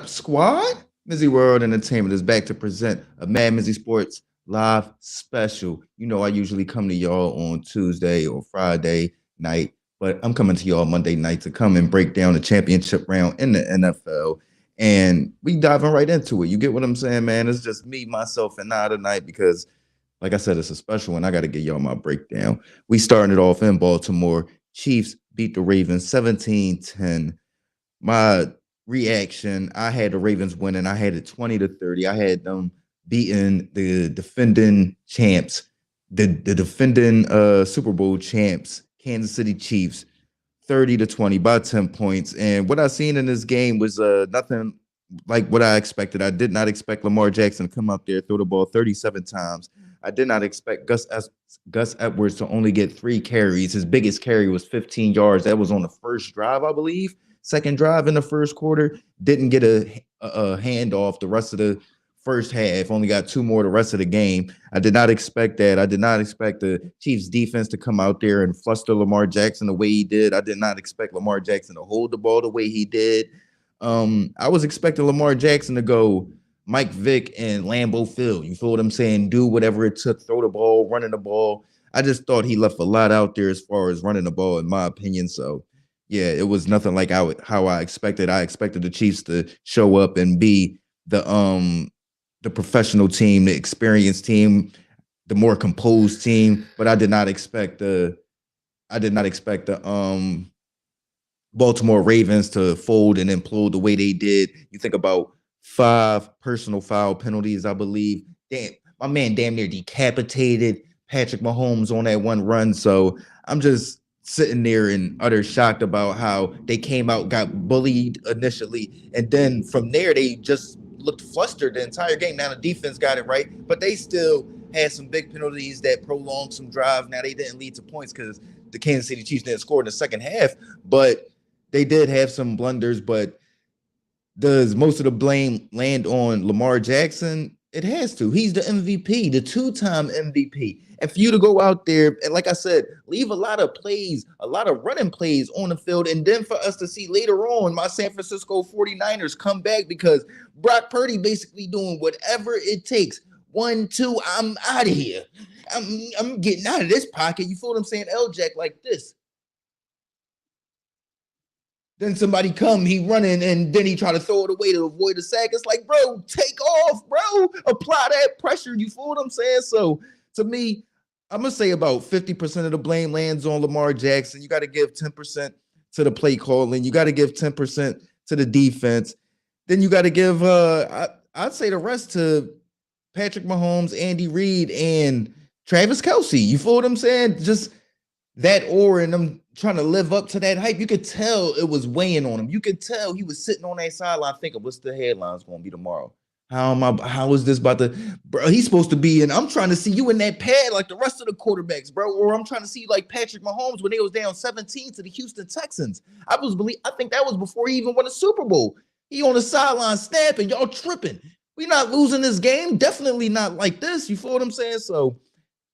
squad? MizzyWorld Entertainment is back to present a MadMizzy Sports live special. You know, I usually come to y'all on Tuesday or Friday night, but I'm coming to y'all Monday night to come and break down the championship round in the NFL. And we diving right into it. You get what I'm saying, man? It's just me, myself, and I tonight because, like I said, it's a special one. I got to get y'all my breakdown. We started it off in Baltimore. Chiefs beat the Ravens 17-10. My reaction, I had the Ravens winning. I had it 20-30. I had them beating the defending champs, the defending Super Bowl champs, Kansas City Chiefs, 30-20 by 10 points. And what I seen in this game was nothing like what I expected. I did not expect Lamar Jackson to come out there, throw the ball 37 times. I did not expect Gus Edwards to only get 3 carries. His biggest carry was 15 yards. That was on the first drive, I believe. Second drive in the first quarter, didn't get a handoff the rest of the first half, only got 2 more the rest of the game. I did not expect that. I did not expect the Chiefs defense to come out there and fluster Lamar Jackson the way he did. I did not expect Lamar Jackson to hold the ball the way he did. I was expecting Lamar Jackson to go Mike Vick and Lambeau Field. You feel what I'm saying? Do whatever it took, throw the ball, running the ball. I just thought he left a lot out there as far as running the ball, in my opinion. So yeah, it was nothing like how I expected. I expected the Chiefs to show up and be the professional team, the experienced team, the more composed team. But I did not expect the Baltimore Ravens to fold and implode the way they did. You think about 5 personal foul penalties, I believe. Damn, my man damn near decapitated Patrick Mahomes on that one run. So I'm just sitting there in utter shock about how they came out, got bullied initially, and then from there they just looked flustered the entire game. Now the defense got it right, but they still had some big penalties that prolonged some drive. Now they didn't lead to points because the Kansas City Chiefs didn't score in the second half, but they did have some blunders. But does most of the blame land on Lamar Jackson? It has to. He's the MVP, the 2-time MVP. And for you to go out there, and like I said, leave a lot of plays, a lot of running plays on the field, and then for us to see later on my San Francisco 49ers come back because Brock Purdy basically doing whatever it takes. 1, 2, I'm out of here. I'm getting out of this pocket. You feel what I'm saying? L-Jack like this. Then somebody come, he running, and then he try to throw it away to avoid the sack. It's like, bro, take off, bro. Apply that pressure. You feel what I'm saying? So to me, I'm going to say about 50% of the blame lands on Lamar Jackson. You got to give 10% to the play calling. You got to give 10% to the defense. Then you got to give, I'd say the rest to Patrick Mahomes, Andy Reid, and Travis Kelce. You feel what I'm saying? Just that aura and them trying to live up to that hype. You could tell it was weighing on him. You could tell he was sitting on that sideline thinking, what's the headlines going to be tomorrow? How is this about to, bro? He's supposed to be in. I'm trying to see you in that pad like the rest of the quarterbacks, bro. Or I'm trying to see like Patrick Mahomes when they was down 17 to the Houston Texans. I think that was before he even won a Super Bowl. He on the sideline snapping, y'all tripping. We not losing this game. Definitely not like this. You feel what I'm saying? So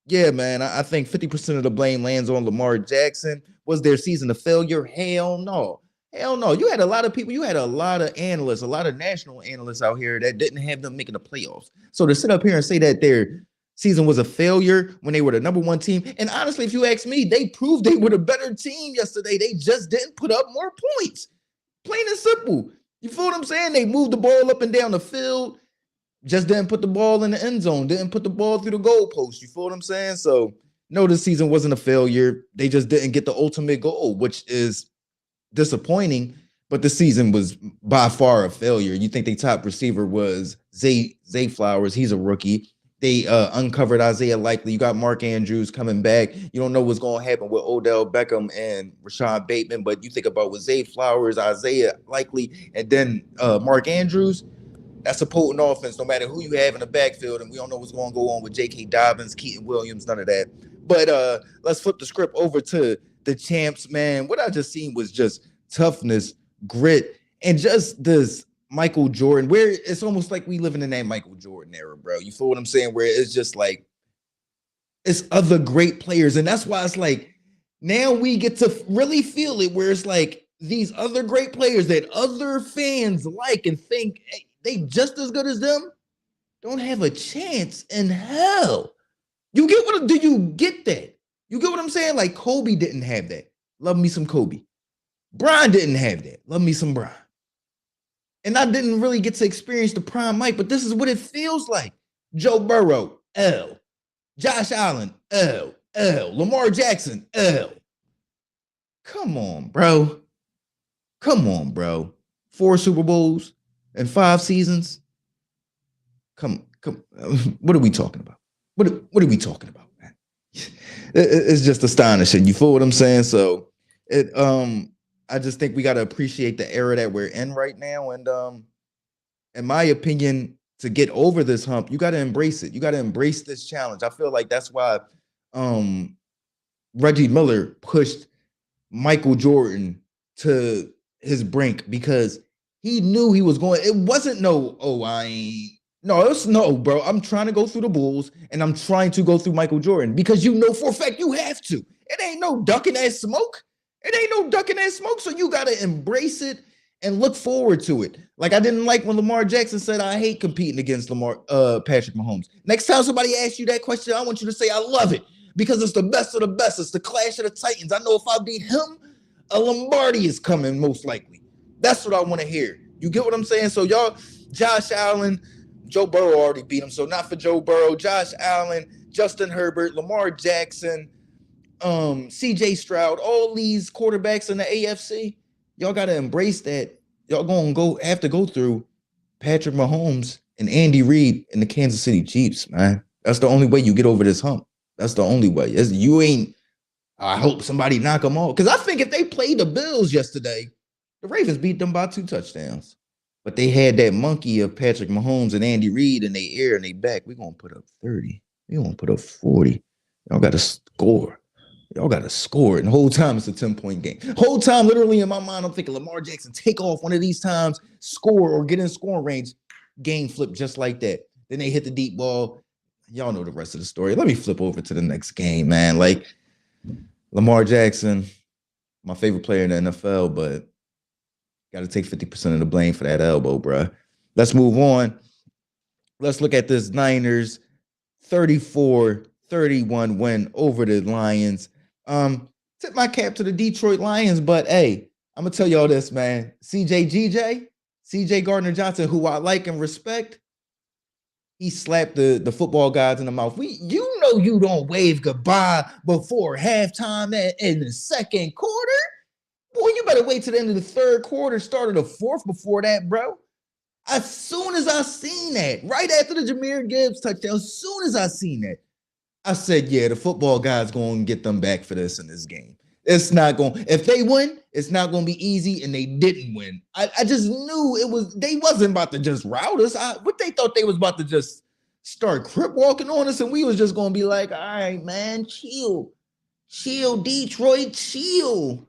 yeah, man, I think 50% of the blame lands on Lamar Jackson. Was their season a failure? Hell no. Hell no. You had a lot of people, you had a lot of analysts, a lot of national analysts out here that didn't have them making the playoffs. So to sit up here and say that their season was a failure when they were the number 1 team, and honestly, if you ask me, they proved they were the better team yesterday. They just didn't put up more points. Plain and simple. You feel what I'm saying? They moved the ball up and down the field. Just didn't put the ball in the end zone, didn't put the ball through the goalpost. You feel what I'm saying? So, no, this season wasn't a failure. They just didn't get the ultimate goal, which is disappointing, but the season was by far a failure. You think their top receiver was Zay Flowers. He's a rookie. They uncovered Isaiah Likely. You got Mark Andrews coming back. You don't know what's going to happen with Odell Beckham and Rashad Bateman, but you think about with Zay Flowers, Isaiah Likely, and then Mark Andrews. That's a potent offense, no matter who you have in the backfield, and we don't know what's going to go on with J.K. Dobbins, Keaton Williams, none of that. But let's flip the script over to the champs, man. What I just seen was just toughness, grit, and just this Michael Jordan, where it's almost like we living in that Michael Jordan era, bro. You feel what I'm saying? Where it's just like it's other great players, and that's why it's like now we get to really feel it, where it's like these other great players that other fans like and think they just as good as them don't have a chance in hell. You get what? Do you get that? You get what I'm saying? Like Kobe didn't have that. Love me some Kobe. Brian didn't have that. Love me some Brian. And I didn't really get to experience the prime Mike, but this is what it feels like. Joe Burrow, L. Josh Allen, L. Lamar Jackson, L. Come on, bro. Come on, bro. 4 Super Bowls and 5 seasons. Come. What are we talking about? What are we talking about, man? It's just astonishing. You feel what I'm saying? So I just think we got to appreciate the era that we're in right now. And in my opinion, to get over this hump, you got to embrace it. You got to embrace this challenge. I feel like that's why Reggie Miller pushed Michael Jordan to his brink, because he knew he was going. It wasn't no, it's no, bro. I'm trying to go through the Bulls and I'm trying to go through Michael Jordan, because you know for a fact you have to. It ain't no ducking that smoke. So you got to embrace it and look forward to it. Like I didn't like when Lamar Jackson said, I hate competing against Patrick Mahomes. Next time somebody asks you that question, I want you to say, I love it, because it's the best of the best. It's the clash of the Titans. I know if I beat him, a Lombardi is coming most likely. That's what I want to hear. You get what I'm saying? So y'all, Josh Allen, Joe Burrow already beat him. So not for Joe Burrow, Josh Allen, Justin Herbert, Lamar Jackson, CJ Stroud, all these quarterbacks in the AFC, y'all got to embrace that. Y'all going to have to go through Patrick Mahomes and Andy Reid and the Kansas City Chiefs, man. That's the only way you get over this hump. That's the only way. You ain't, I hope somebody knock them off. Because I think if they played the Bills yesterday, the Ravens beat them by 2 touchdowns. But they had that monkey of Patrick Mahomes and Andy Reid in their ear and they back. We're going to put up 30. We're going to put up 40. Y'all got to score. Y'all got to score. And the whole time it's a 10-point game. Whole time, literally in my mind, I'm thinking Lamar Jackson, take off one of these times, score or get in scoring range. Game flip just like that. Then they hit the deep ball. Y'all know the rest of the story. Let me flip over to the next game, man. Like, Lamar Jackson, my favorite player in the NFL, but got to take 50% of the blame for that elbow, bro. Let's move on. Let's look at this Niners 34-31 win over the Lions. Tip my cap to the Detroit Lions, but hey, I'm going to tell y'all this, man. CJ Gardner-Johnson, who I like and respect, he slapped the football guys in the mouth. You know you don't wave goodbye before halftime in the second quarter. Boy, you better wait till the end of the third quarter, start of the fourth before that, bro. As soon as I seen that, right after the Jahmyr Gibbs touchdown, as soon as I seen that, I said, yeah, the football guy's going to get them back for this in this game. It's not going, if they win, it's not going to be easy, and they didn't win. I just knew they wasn't about to just rout us. What they thought they was about to just start crip walking on us, and we was just going to be like, all right, man, chill, Detroit, chill.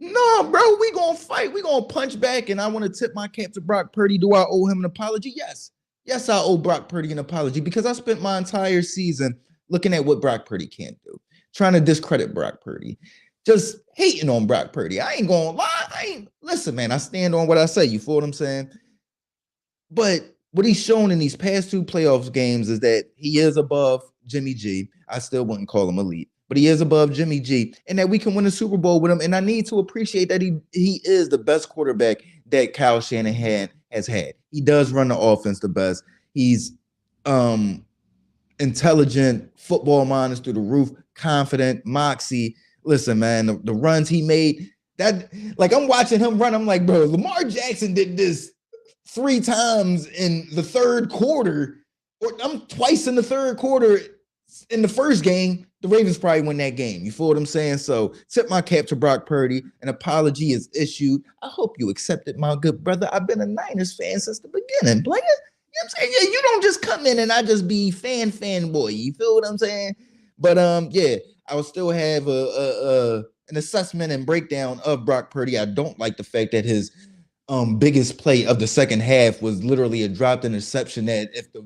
No, bro, we going to fight. We going to punch back, and I want to tip my cap to Brock Purdy. Do I owe him an apology? Yes. Yes, I owe Brock Purdy an apology, because I spent my entire season looking at what Brock Purdy can't do, trying to discredit Brock Purdy, just hating on Brock Purdy. I ain't going to lie. Listen, man, I stand on what I say. You feel what I'm saying? But what he's shown in these past 2 playoffs games is that he is above Jimmy G. I still wouldn't call him elite, but he is above Jimmy G, and that we can win a Super Bowl with him. And I need to appreciate that he is the best quarterback that Kyle Shanahan has had. He does run the offense the best. He's intelligent, football mind is through the roof, confident, moxie. Listen, man, the runs he made, that, like, I'm watching him run. I'm like, bro, Lamar Jackson did this 3 times in the third quarter, or twice in the third quarter in the first game. The Ravens probably win that game. You feel what I'm saying? So tip my cap to Brock Purdy. An apology is issued. I hope you accept it, my good brother. I've been a Niners fan since the beginning, player. You know what I'm saying? Yeah, you don't just come in and I just be fanboy. You feel what I'm saying? But yeah, I will still have an assessment and breakdown of Brock Purdy. I don't like the fact that his biggest play of the second half was literally a dropped interception, that if the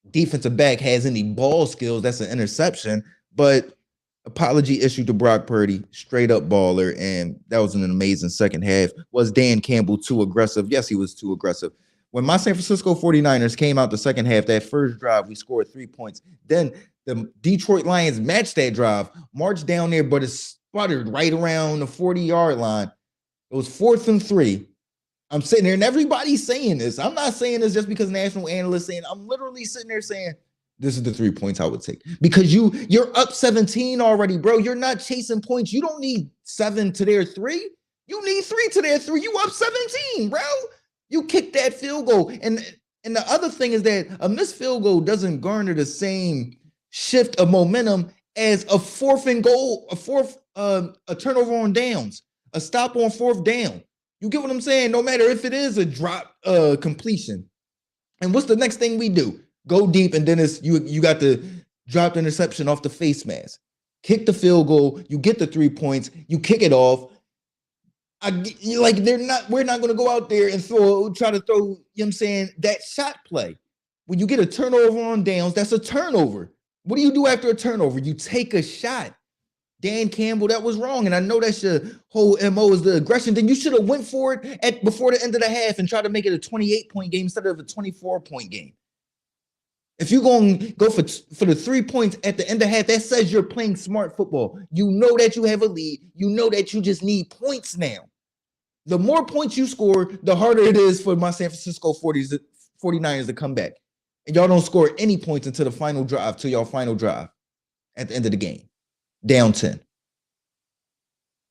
defensive back has any ball skills, that's an interception. But apology issued to Brock Purdy, straight up baller, and that was an amazing second half. Was Dan Campbell too aggressive? Yes, he was too aggressive. When my San Francisco 49ers came out the second half, that first drive, we scored 3 points. Then the Detroit Lions matched that drive, marched down there, but it sputtered right around the 40-yard line. It was 4th and 3. I'm sitting there, and everybody's saying this. I'm not saying this just because national analysts saying. I'm literally sitting there saying, this is the 3 points I would take. Because you're up 17 already, bro. You're not chasing points. You don't need 7 to their 3. You need 3 to their 3. You up 17, bro. You kick that field goal. And the other thing is that a missed field goal doesn't garner the same shift of momentum as a 4th and goal, a turnover on downs, a stop on 4th down. You get what I'm saying? No matter if it is a drop completion. And what's the next thing we do? Go deep, and then it's you got the dropped interception off the face mask. Kick the field goal, you get the 3 points, you kick it off. We're not going to go out there and try to throw, you know what I'm saying, that shot play. When you get a turnover on downs, that's a turnover. What do you do after a turnover? You take a shot. Dan Campbell, that was wrong. And I know that's your whole MO is the aggression. Then you should have went for it before the end of the half and tried to make it a 28-point game instead of a 24-point game. If you're going to go for the 3 points at the end of the half, that says you're playing smart football. You know that you have a lead. You know that you just need points now. The more points you score, the harder it is for my San Francisco 49ers to come back. And y'all don't score any points until the final drive, till y'all final drive at the end of the game. Down 10.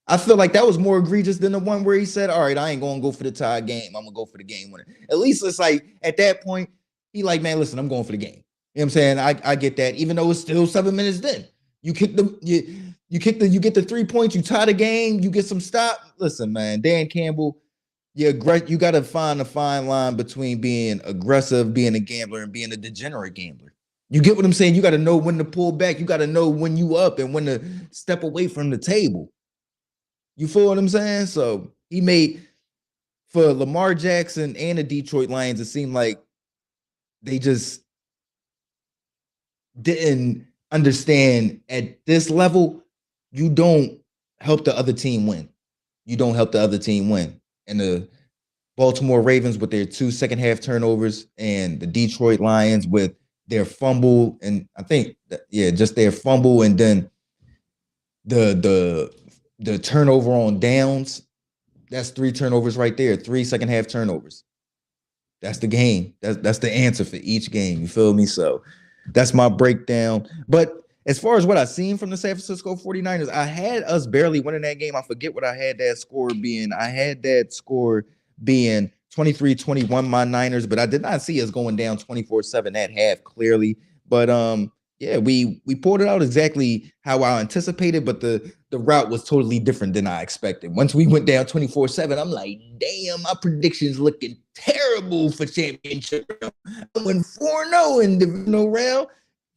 I feel like that was more egregious than the one where he said, all right, I ain't going to go for the tie game. I'm going to go for the game winner. At least it's like at that point, he like, man, listen, I'm going for the game. You know what I'm saying? I get that, even though it's still 7 minutes then. You get the 3 points, you tie the game, you get some stop. Listen, man, Dan Campbell, you got to find a fine line between being aggressive, being a gambler, and being a degenerate gambler. You get what I'm saying? You got to know when to pull back. You got to know when you up and when to step away from the table. You feel what I'm saying? So he made, for Lamar Jackson and the Detroit Lions, it seemed like they just didn't understand at this level, you don't help the other team win. You don't help the other team win. And the Baltimore Ravens with their 2 second-half turnovers and the Detroit Lions with their fumble, and I think just their fumble, and then the turnover on downs. That's 3 turnovers right there. 3 second-half turnovers. That's the game. That's the answer for each game. You feel me? So that's my breakdown. But as far as what I've seen from the San Francisco 49ers, I had us barely winning that game. I forget what I had that score being. I had that score being 23-21, my Niners, but I did not see us going down 24-7 at half, clearly. But we pulled it out exactly how I anticipated, but the route was totally different than I expected. Once we went down 24-7, I'm like, damn, my prediction's looking terrible for championship round. I went 4-0 in the divisional round.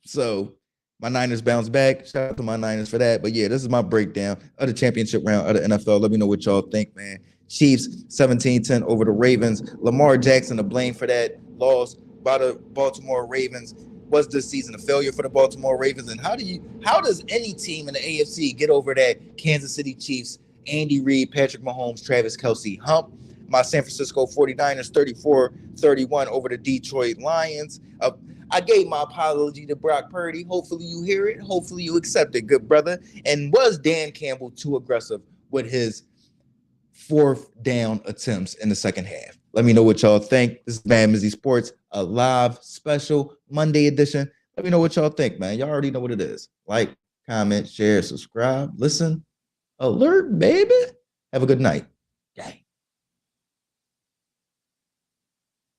So my Niners bounced back. Shout out to my Niners for that. But yeah, this is my breakdown of the championship round of the NFL. Let me know what y'all think, man. Chiefs 17-10 over the Ravens. Lamar Jackson to blame for that loss by the Baltimore Ravens. Was this season a failure for the Baltimore Ravens? And how does any team in the AFC get over that Kansas City Chiefs, Andy Reid, Patrick Mahomes, Travis Kelce hump? My San Francisco 49ers 34-31 over the Detroit Lions. I gave my apology to Brock Purdy. Hopefully you hear it. Hopefully you accept it, good brother. And was Dan Campbell too aggressive with his 4th down attempts in the second half? Let me know what y'all think. This is MadMizzy Sports, a live special Monday edition. Let me know what y'all think, man. Y'all already know what it is. Like, comment, share, subscribe, listen, alert, baby. Have a good night.